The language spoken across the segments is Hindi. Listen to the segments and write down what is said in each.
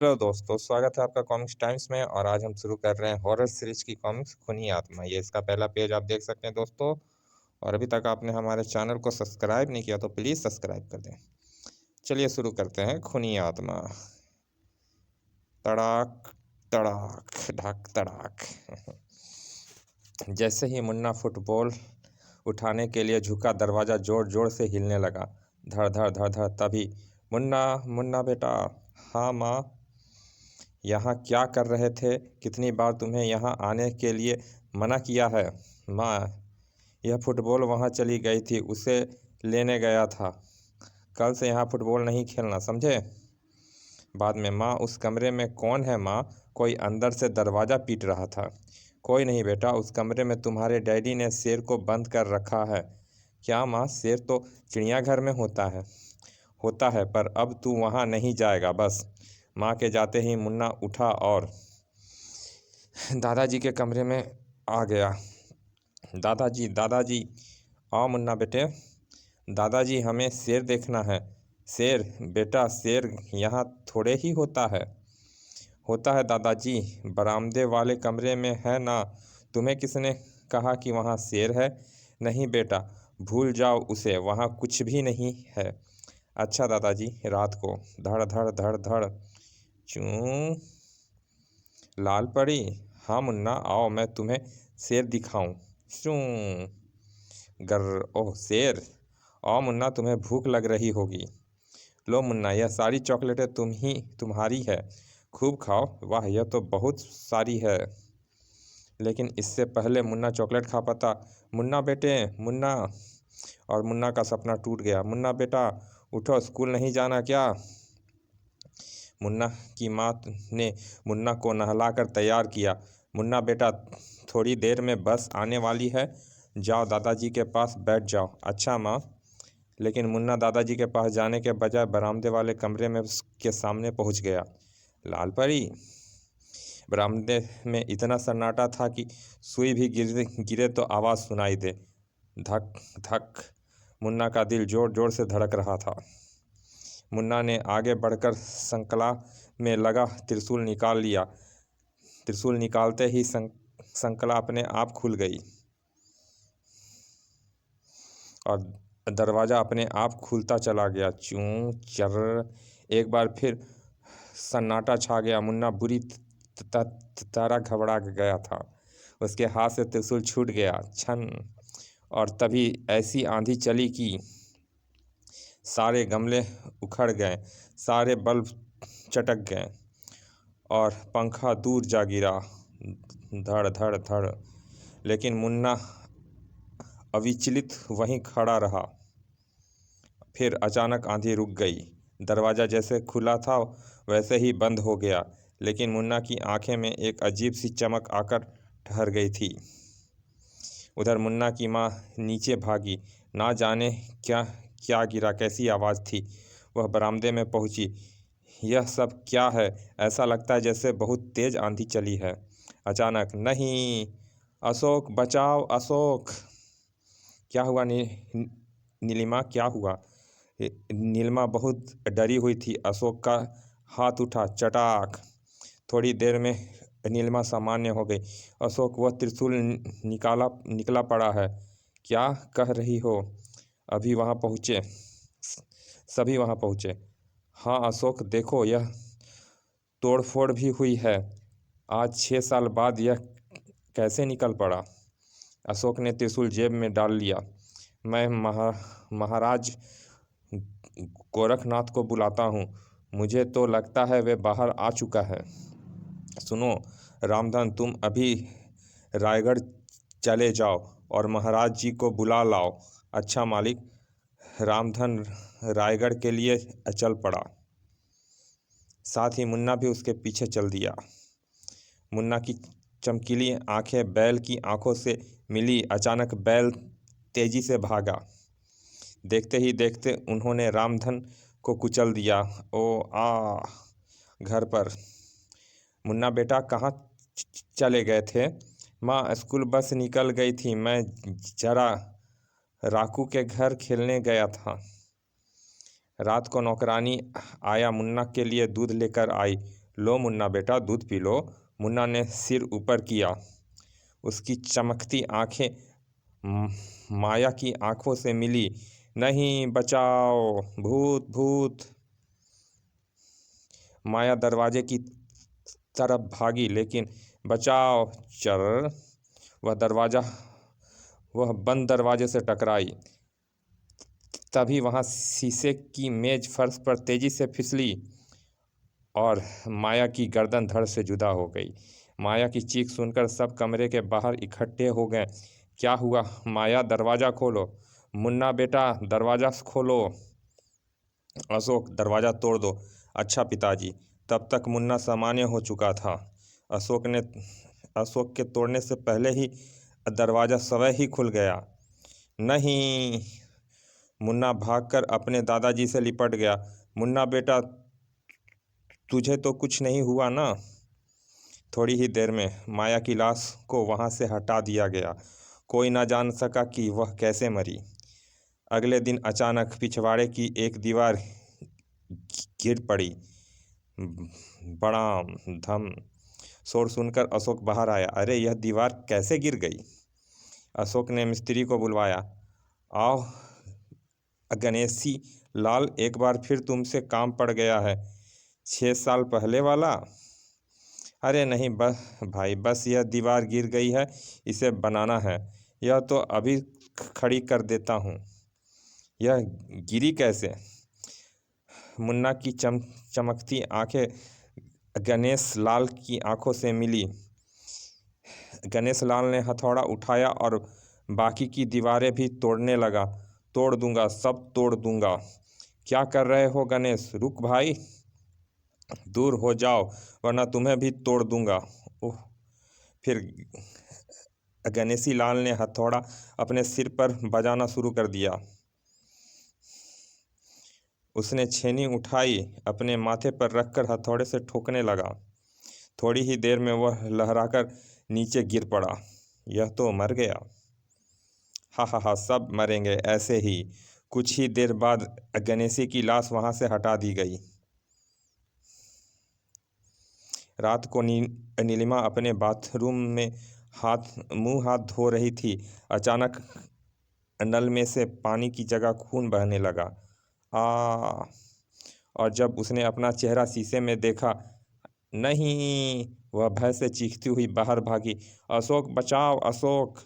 हेलो दोस्तों, स्वागत है आपका कॉमिक्स टाइम्स में। और आज हम शुरू कर रहे हैं हॉरर सीरीज की कॉमिक्स खूनी आत्मा। ये इसका पहला पेज आप देख सकते हैं दोस्तों। और अभी तक आपने हमारे चैनल को सब्सक्राइब नहीं किया तो प्लीज़ सब्सक्राइब कर दें। चलिए शुरू करते हैं खूनी आत्मा। तड़ाक तड़ाक ढक तड़ाक। जैसे ही मुन्ना फुटबॉल उठाने के लिए झुका, दरवाज़ा जोर जोर से हिलने लगा। धड़ धड़ धड़ धड़। तभी मुन्ना, मुन्ना बेटा। हाँ माँ। यहाँ क्या कर रहे थे? कितनी बार तुम्हें यहाँ आने के लिए मना किया है? माँ, यह फुटबॉल वहाँ चली गई थी, उसे लेने गया था। कल से यहाँ फुटबॉल नहीं खेलना, समझे? बाद में माँ, उस कमरे में कौन है माँ? कोई अंदर से दरवाज़ा पीट रहा था। कोई नहीं बेटा, उस कमरे में तुम्हारे डैडी ने शेर को बंद कर रखा है। क्या माँ? शेर तो चिड़ियाघर में होता है, पर अब तू वहाँ नहीं जाएगा बस। माँ के जाते ही मुन्ना उठा और दादाजी के कमरे में आ गया। दादाजी, दादाजी। आओ मुन्ना बेटे। दादाजी, हमें शेर देखना है। शेर? बेटा, शेर यहाँ थोड़े ही होता है दादाजी, बरामदे वाले कमरे में है ना। तुम्हें किसने कहा कि वहाँ शेर है? नहीं बेटा, भूल जाओ उसे, वहाँ कुछ भी नहीं है। अच्छा दादाजी, रात को। धड़ धड़ धड़ धड़। चूं। लाल परी। हाँ मुन्ना, आओ मैं तुम्हें शेर दिखाऊं। शूं। गर। ओह शेर। आओ मुन्ना, तुम्हें भूख लग रही होगी। लो मुन्ना, यह सारी चॉकलेटें तुम्हारी है, खूब खाओ। वाह, यह तो बहुत सारी है। लेकिन इससे पहले मुन्ना चॉकलेट खा पाता। मुन्ना बेटे, मुन्ना। और मुन्ना का सपना टूट गया। मुन्ना बेटा, उठो, स्कूल नहीं जाना क्या? मुन्ना की माँ ने मुन्ना को नहलाकर तैयार किया। मुन्ना बेटा, थोड़ी देर में बस आने वाली है, जाओ दादाजी के पास बैठ जाओ। अच्छा माँ। लेकिन मुन्ना दादाजी के पास जाने के बजाय बरामदे वाले कमरे में के सामने पहुंच गया। लाल परी। बरामदे में इतना सन्नाटा था कि सुई भी गिरे तो आवाज़ सुनाई दे। धक धक। मुन्ना का दिल जोर जोर से धड़क रहा था। मुन्ना ने आगे बढ़कर संकला में लगा त्रिशूल निकाल लिया। त्रिशूल निकालते ही संकला अपने आप खुल गई और दरवाज़ा अपने आप खुलता चला गया। चूं चर। एक बार फिर सन्नाटा छा गया। मुन्ना बुरी तरह घबरा गया था। उसके हाथ से त्रिशूल छूट गया। छन। और तभी ऐसी आंधी चली कि सारे गमले उखड़ गए, सारे बल्ब चटक गए और पंखा दूर जा गिरा। धड़ धड़ धड़। लेकिन मुन्ना अविचलित वहीं खड़ा रहा। फिर अचानक आंधी रुक गई। दरवाज़ा जैसे खुला था वैसे ही बंद हो गया। लेकिन मुन्ना की आंखें में एक अजीब सी चमक आकर ठहर गई थी। उधर मुन्ना की माँ नीचे भागी। ना जाने क्या क्या गिरा, कैसी आवाज़ थी। वह बरामदे में पहुंची। यह सब क्या है? ऐसा लगता है जैसे बहुत तेज़ आंधी चली है। अचानक, नहीं, अशोक बचाओ, अशोक। क्या हुआ नीलिमा, क्या हुआ? नीलिमा बहुत डरी हुई थी। अशोक का हाथ उठा, चटाक। थोड़ी देर में नीलिमा सामान्य हो गई। अशोक, वह त्रिशूल निकला पड़ा है। क्या कह रही हो? अभी वहाँ पहुँचे, सभी वहाँ पहुँचे। हाँ अशोक, देखो, यह तोड़फोड़ भी हुई है। आज 6 साल बाद यह कैसे निकल पड़ा? अशोक ने त्रिशूल जेब में डाल लिया। मैं महाराज गोरखनाथ को बुलाता हूँ। मुझे तो लगता है वे बाहर आ चुका है। सुनो रामधन, तुम अभी रायगढ़ चले जाओ और महाराज जी को बुला लाओ। अच्छा मालिक। रामधन रायगढ़ के लिए चल पड़ा। साथ ही मुन्ना भी उसके पीछे चल दिया। मुन्ना की चमकीली आंखें बैल की आंखों से मिली। अचानक बैल तेजी से भागा। देखते ही देखते उन्होंने रामधन को कुचल दिया। ओ आ। घर पर। मुन्ना बेटा, कहाँ चले गए थे? माँ, स्कूल बस निकल गई थी, मैं जरा राकू के घर खेलने गया था। रात को नौकरानी आया, मुन्ना के लिए दूध लेकर आई। लो मुन्ना बेटा, दूध पी लो। मुन्ना ने सिर ऊपर किया। उसकी चमकती आंखें माया की आंखों से मिली। नहीं, बचाओ, भूत भूत। माया दरवाजे की तरफ भागी, लेकिन बचाओ चर। वह बंद दरवाजे से टकराई। तभी वहां शीशे की मेज फर्श पर तेजी से फिसली और माया की गर्दन धड़ से जुदा हो गई। माया की चीख सुनकर सब कमरे के बाहर इकट्ठे हो गए। क्या हुआ माया, दरवाज़ा खोलो। मुन्ना बेटा, दरवाज़ा खोलो। अशोक, दरवाज़ा तोड़ दो। अच्छा पिताजी। तब तक मुन्ना सामान्य हो चुका था। अशोक के तोड़ने से पहले ही दरवाज़ा स्वयं ही खुल गया। नहीं। मुन्ना भागकर अपने दादाजी से लिपट गया। मुन्ना बेटा, तुझे तो कुछ नहीं हुआ ना? थोड़ी ही देर में माया की लाश को वहां से हटा दिया गया। कोई ना जान सका कि वह कैसे मरी। अगले दिन अचानक पिछवाड़े की एक दीवार गिर पड़ी। बड़ा धम शोर सुनकर अशोक बाहर आया। अरे, यह दीवार कैसे गिर गई? अशोक ने मिस्त्री को बुलवाया। आओ गणेशी लाल, एक बार फिर तुमसे काम पड़ गया है। 6 साल पहले वाला? अरे नहीं बस भाई, बस यह दीवार गिर गई है, इसे बनाना है। यह तो अभी खड़ी कर देता हूँ। यह गिरी कैसे? मुन्ना की चमकती आंखें गणेश लाल की आंखों से मिली। गणेश लाल ने हथौड़ा उठाया और बाकी की दीवारें भी तोड़ने लगा। तोड़ दूंगा, सब तोड़ दूंगा। क्या कर रहे हो गणेश? रुक भाई, दूर हो जाओ वरना तुम्हें भी तोड़ दूंगा। ओह। फिर गणेशी लाल ने हथौड़ा अपने सिर पर बजाना शुरू कर दिया। उसने छेनी उठाई, अपने माथे पर रखकर हथौड़े से ठोकने लगा। थोड़ी ही देर में वह लहराकर नीचे गिर पड़ा। यह तो मर गया। हा हा हा, सब मरेंगे ऐसे ही। कुछ ही देर बाद गणेशी की लाश वहां से हटा दी गई। रात को नीलिमा अपने बाथरूम में मुंह हाथ धो रही थी। अचानक नल में से पानी की जगह खून बहने लगा। आ और जब उसने अपना चेहरा शीशे में देखा, नहीं, वह भय से चीखती हुई बाहर भागी। अशोक, बचाओ अशोक।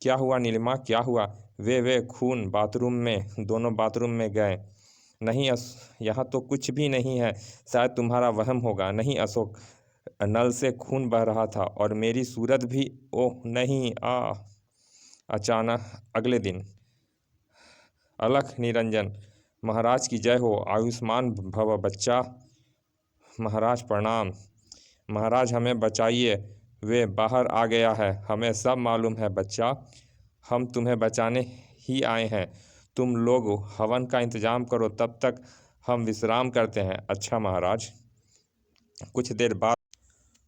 क्या हुआ नीलिमा, क्या हुआ? वे खून बाथरूम में, दोनों बाथरूम में गए। नहीं यहाँ तो कुछ भी नहीं है, शायद तुम्हारा वहम होगा। नहीं अशोक, नल से खून बह रहा था और मेरी सूरत भी। ओह नहीं। अचानक अगले दिन। अलख निरंजन। महाराज की जय हो। आयुष्मान भव बच्चा। महाराज प्रणाम। महाराज हमें बचाइए, वे बाहर आ गया है। हमें सब मालूम है बच्चा, हम तुम्हें बचाने ही आए हैं। तुम लोग हवन का इंतजाम करो, तब तक हम विश्राम करते हैं। अच्छा महाराज।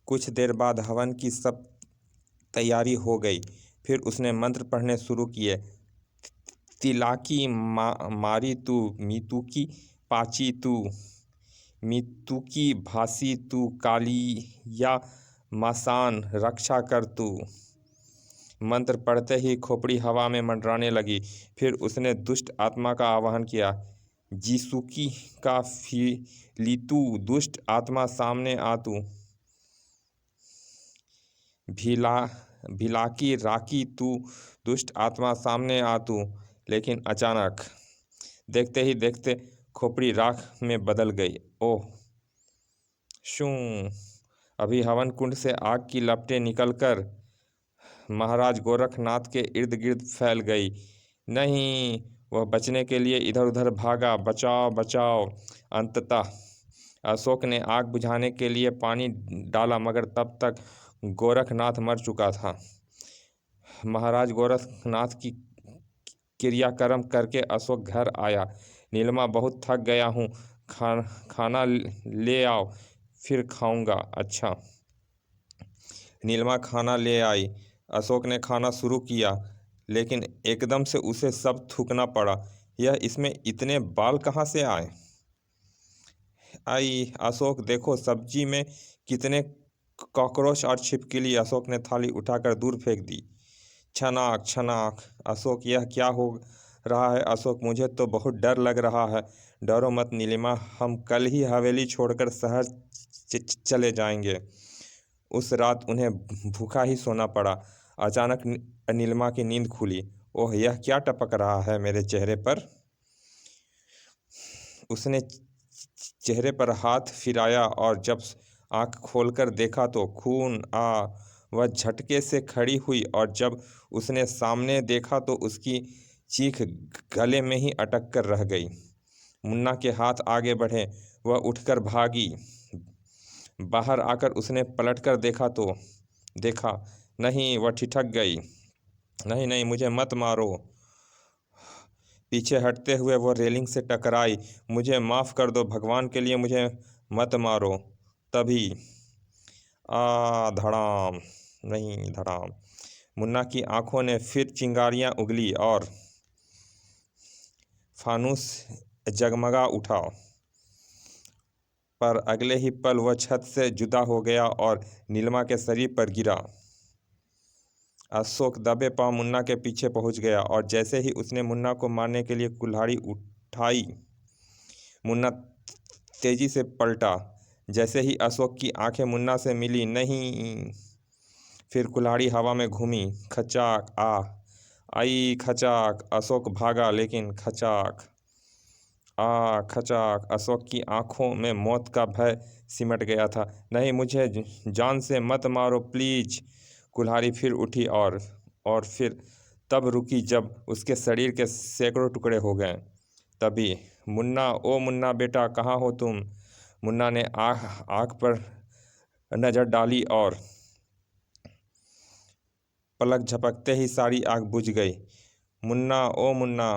कुछ देर बाद हवन की सब तैयारी हो गई। फिर उसने मंत्र पढ़ने शुरू किए। तिलाकी मारी तू, मीतुकी पाची तू, मीतुकी भासी तू, कालिया मसान रक्षा कर तू। मंत्र पढ़ते ही खोपड़ी हवा में मंडराने लगी। फिर उसने दुष्ट आत्मा का आवाहन किया। जीसुकी का फिलितू, दुष्ट आत्मा सामने आ तू। भिलाकी राकी तू, दुष्ट आत्मा सामने आ तू। लेकिन अचानक देखते ही देखते खोपड़ी राख में बदल गई। ओह शू। अभी हवन कुंड से आग की लपटें निकलकर महाराज गोरखनाथ के इर्द गिर्द फैल गई। नहीं, वह बचने के लिए इधर उधर भागा। बचाओ बचाओ। अंततः अशोक ने आग बुझाने के लिए पानी डाला, मगर तब तक गोरखनाथ मर चुका था। महाराज गोरखनाथ की क्रियाक्रम करके अशोक घर आया। नीलिमा, बहुत थक गया हूँ, खाना ले आओ, फिर खाऊंगा। अच्छा। नीलिमा खाना ले आई। अशोक ने खाना शुरू किया, लेकिन एकदम से उसे सब थूकना पड़ा। इसमें इतने बाल कहाँ से आए? आई अशोक, देखो सब्जी में कितने कॉकरोच और छिपकली। अशोक ने थाली उठाकर दूर फेंक दी। छनाक छनाक। अशोक, यह क्या हो रहा है अशोक? मुझे तो बहुत डर लग रहा है। डरो मत नीलिमा, हम कल ही हवेली छोड़कर शहर चले जाएंगे। उस रात उन्हें भूखा ही सोना पड़ा। अचानक नीलिमा की नींद खुली। ओह, यह क्या टपक रहा है मेरे चेहरे पर? उसने चेहरे पर हाथ फिराया और जब आंख खोलकर देखा तो खून आ। वह झटके से खड़ी हुई और जब उसने सामने देखा तो उसकी चीख गले में ही अटक कर रह गई। मुन्ना के हाथ आगे बढ़े, वह उठकर भागी। बाहर आकर उसने पलटकर देखा नहीं, वह ठिठक गई। नहीं नहीं, मुझे मत मारो। पीछे हटते हुए वो रेलिंग से टकराई। मुझे माफ़ कर दो, भगवान के लिए मुझे मत मारो। तभी धड़ाम, नहीं धड़ाम, मुन्ना की आंखों ने फिर चिंगारियां उगली और फानूस जगमगा उठा। पर अगले ही पल वह छत से जुदा हो गया और नीलिमा के शरीर पर गिरा। अशोक दबे पांव मुन्ना के पीछे पहुंच गया और जैसे ही उसने मुन्ना को मारने के लिए कुल्हाड़ी उठाई, मुन्ना तेजी से पलटा। जैसे ही अशोक की आंखें मुन्ना से मिली, नहीं, फिर कुल्हाड़ी हवा में घूमी। खचाक आई खचाक। अशोक भागा, लेकिन खचाक खचाक। अशोक की आंखों में मौत का भय सिमट गया था। नहीं, मुझे जान से मत मारो प्लीज। कुल्हाड़ी फिर उठी और फिर तब रुकी जब उसके शरीर के सैकड़ों टुकड़े हो गए। तभी मुन्ना, ओ मुन्ना बेटा, कहाँ हो तुम? मुन्ना ने आँख पर नजर डाली और पलक झपकते ही सारी आग बुझ गई। मुन्ना, ओ मुन्ना।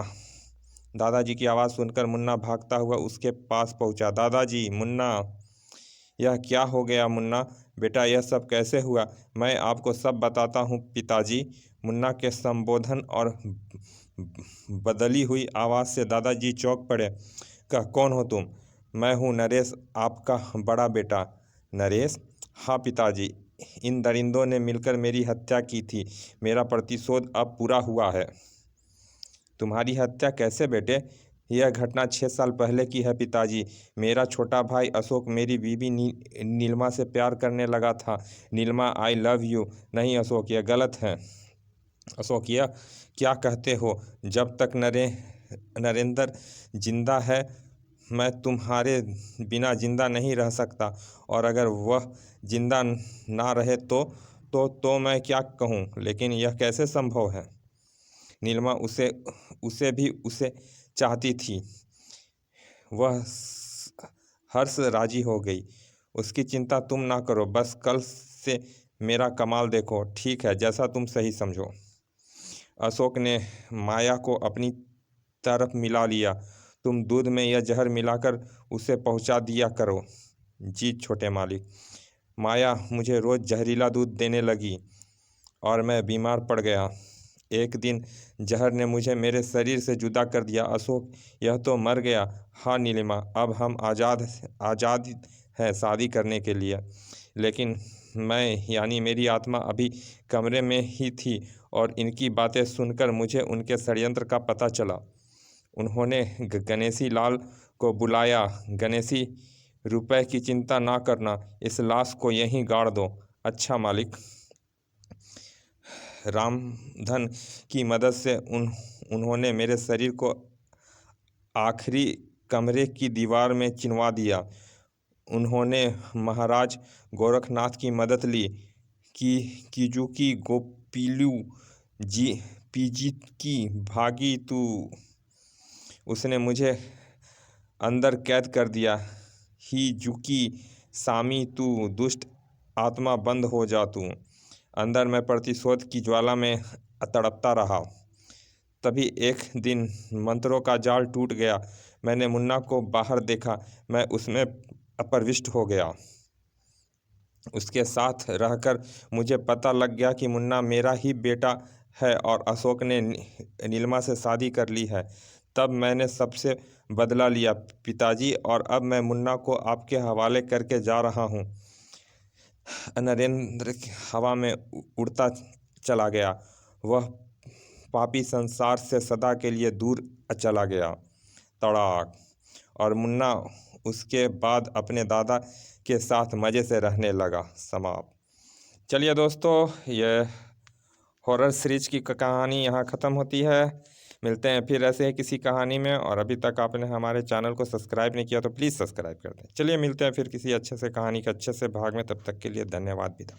दादाजी की आवाज़ सुनकर मुन्ना भागता हुआ उसके पास पहुंचा। दादाजी, मुन्ना, यह क्या हो गया मुन्ना बेटा, यह सब कैसे हुआ? मैं आपको सब बताता हूँ पिताजी। मुन्ना के संबोधन और बदली हुई आवाज़ से दादाजी चौंक पड़े। कौन हो तुम? मैं हूँ नरेश, आपका बड़ा बेटा। नरेश? हाँ पिताजी, इन दरिंदों ने मिलकर मेरी हत्या की थी। मेरा प्रतिशोध अब पूरा हुआ है। तुम्हारी हत्या कैसे बेटे? यह घटना 6 साल पहले की है पिताजी। मेरा छोटा भाई अशोक मेरी बीवी नीलिमा से प्यार करने लगा था। Nilima, I love you. नहीं अशोक, यह गलत है। अशोक, यह क्या कहते हो? जब तक नरेंद्र जिंदा है मैं तुम्हारे बिना जिंदा नहीं रह सकता, और अगर वह जिंदा ना रहे तो मैं क्या कहूँ? लेकिन यह कैसे संभव है? नीलिमा उसे भी उसे चाहती थी। वह हर्ष राजी हो गई। उसकी चिंता तुम ना करो, बस कल से मेरा कमाल देखो। ठीक है, जैसा तुम सही समझो। अशोक ने माया को अपनी तरफ मिला लिया। तुम दूध में यह जहर मिलाकर उसे पहुंचा दिया करो। जी छोटे मालिक। माया मुझे रोज़ जहरीला दूध देने लगी और मैं बीमार पड़ गया। एक दिन जहर ने मुझे मेरे शरीर से जुदा कर दिया। अशोक, यह तो मर गया। हाँ नीलिमा, अब हम आज़ाद हैं शादी करने के लिए। लेकिन मैं, यानी मेरी आत्मा अभी कमरे में ही थी और इनकी बातें सुनकर मुझे उनके षड्यंत्र का पता चला। उन्होंने गणेशी लाल को बुलाया। गणेशी, रुपए की चिंता ना करना, इस लाश को यहीं गाड़ दो। अच्छा मालिक। रामधन की मदद से उन्होंने मेरे शरीर को आखिरी कमरे की दीवार में चिनवा दिया। उन्होंने महाराज गोरखनाथ की मदद ली। किजुकी गोपिलू जी पीजी की भागी तू। उसने मुझे अंदर कैद कर दिया। ही जुकी सामी, तू दुष्ट आत्मा, बंद हो जा तू। अंदर मैं प्रतिशोध की ज्वाला में तड़पता रहा। तभी एक दिन मंत्रों का जाल टूट गया। मैंने मुन्ना को बाहर देखा। मैं उसमें प्रविष्ट हो गया। उसके साथ रहकर मुझे पता लग गया कि मुन्ना मेरा ही बेटा है और अशोक ने नीलिमा से शादी कर ली है। तब मैंने सबसे बदला लिया पिताजी, और अब मैं मुन्ना को आपके हवाले करके जा रहा हूँ। नरेंद्र हवा में उड़ता चला गया। वह पापी संसार से सदा के लिए दूर चला गया। तड़ाक। और मुन्ना उसके बाद अपने दादा के साथ मज़े से रहने लगा। समाप्त। चलिए दोस्तों, ये हॉरर सीरीज की कहानी यहाँ ख़त्म होती है। मिलते हैं फिर ऐसे ही किसी कहानी में। और अभी तक आपने हमारे चैनल को सब्सक्राइब नहीं किया तो प्लीज़ सब्सक्राइब कर दें। चलिए मिलते हैं फिर किसी अच्छे से कहानी के अच्छे से भाग में। तब तक के लिए धन्यवाद। विदा।